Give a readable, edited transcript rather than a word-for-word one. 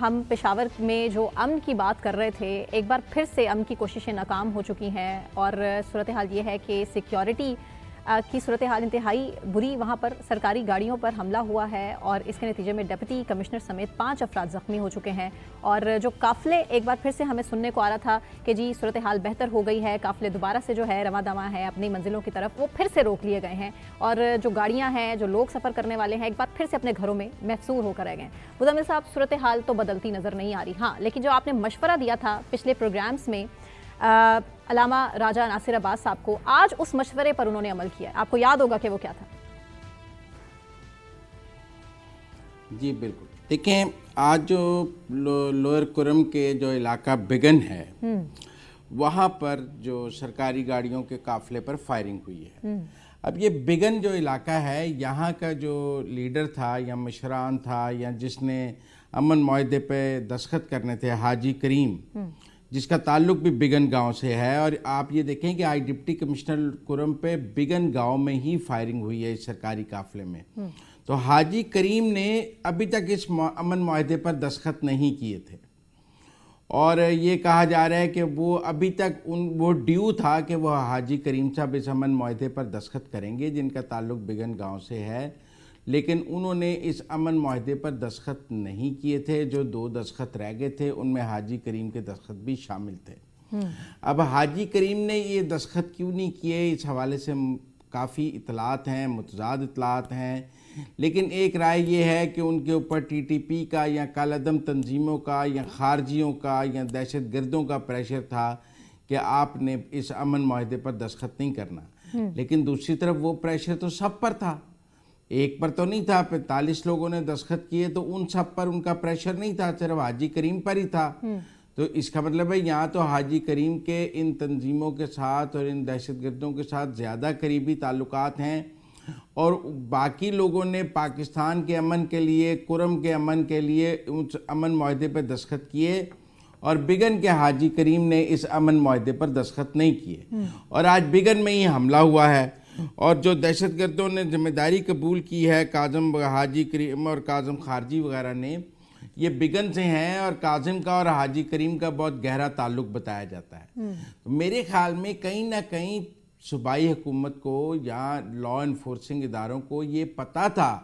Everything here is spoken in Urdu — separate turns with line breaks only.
ہم پشاور میں جو امن کی بات کر رہے تھے، ایک بار پھر سے امن کی کوششیں ناکام ہو چکی ہیں اور صورتحال یہ ہے کہ سیکیورٹی کی صورتحال انتہائی بری، وہاں پر سرکاری گاڑیوں پر حملہ ہوا ہے اور اس کے نتیجے میں ڈپٹی کمشنر سمیت 5 افراد زخمی ہو چکے ہیں اور جو قافلے ایک بار پھر سے ہمیں سننے کو آ رہا تھا کہ جی صورتحال بہتر ہو گئی ہے، قافلے دوبارہ سے جو ہے رواں دواں ہے اپنی منزلوں کی طرف، وہ پھر سے روک لیے گئے ہیں اور جو گاڑیاں ہیں، جو لوگ سفر کرنے والے ہیں، ایک بار پھر سے اپنے گھروں میں محصور ہو کر رہ گئے ہیں۔ مزمل صاحب، صورتحال تو بدلتی نظر نہیں آ رہی، ہاں لیکن جو آپ نے مشورہ دیا تھا پچھلے پروگرامز میں علامہ راجہ ناصر عباس صاحب کو، آج اس مشورے پر انہوں نے عمل کیا ہے، آپ کو یاد ہوگا کہ وہ کیا تھا؟
جی بالکل، دیکھیں آج جو لوئر کرم کے جو علاقہ بگن ہے وہاں پر جو سرکاری گاڑیوں کے قافلے پر فائرنگ ہوئی ہے۔ اب یہ بگن جو علاقہ ہے، یہاں کا جو لیڈر تھا یا مشران تھا یا جس نے امن معاہدے پہ دستخط کرنے تھے، حاجی کریم، جس کا تعلق بھی بگن گاؤں سے ہے، اور آپ یہ دیکھیں کہ آج ڈپٹی کمشنر کرم پہ بگن گاؤں میں ہی فائرنگ ہوئی ہے اس سرکاری قافلے میں۔ تو حاجی کریم نے ابھی تک اس امن معاہدے پر دستخط نہیں کیے تھے اور یہ کہا جا رہا ہے کہ وہ ابھی تک وہ ڈیو تھا کہ وہ حاجی کریم صاحب اس امن معاہدے پر دستخط کریں گے جن کا تعلق بگن گاؤں سے ہے، لیکن انہوں نے اس امن معاہدے پر دستخط نہیں کیے تھے۔ جو 2 دستخط رہ گئے تھے ان میں حاجی کریم کے دستخط بھی شامل تھے۔ اب حاجی کریم نے یہ دستخط کیوں نہیں کیے، اس حوالے سے کافی اطلاعات ہیں، متضاد اطلاعات ہیں، لیکن ایک رائے یہ ہے کہ ان کے اوپر ٹی ٹی پی کا یا کالعدم تنظیموں کا یا خارجیوں کا یا دہشت گردوں کا پریشر تھا کہ آپ نے اس امن معاہدے پر دستخط نہیں کرنا، لیکن دوسری طرف وہ پریشر تو سب پر تھا، ایک پر تو نہیں تھا۔ 45 لوگوں نے دستخط کیے تو ان سب پر ان کا پریشر نہیں تھا، صرف حاجی کریم پر ہی تھا۔ تو اس کا مطلب ہے یہاں تو حاجی کریم کے ان تنظیموں کے ساتھ اور ان دہشت گردوں کے ساتھ زیادہ قریبی تعلقات ہیں، اور باقی لوگوں نے پاکستان کے امن کے لیے، کرم کے امن کے لیے اس امن معاہدے پر دستخط کیے، اور بگن کے حاجی کریم نے اس امن معاہدے پر دستخط نہیں کیے، اور آج بگن میں ہی حملہ ہوا ہے۔ اور جو دہشت گردوں نے ذمہ داری قبول کی ہے، کاظم حاجی کریم اور کاظم خارجی وغیرہ نے، یہ بگن سے ہیں، اور کاظم کا اور حاجی کریم کا بہت گہرا تعلق بتایا جاتا ہے۔ میرے خیال میں کہیں نہ کہیں صوبائی حکومت کو یا لا انفورسنگ اداروں کو یہ پتہ تھا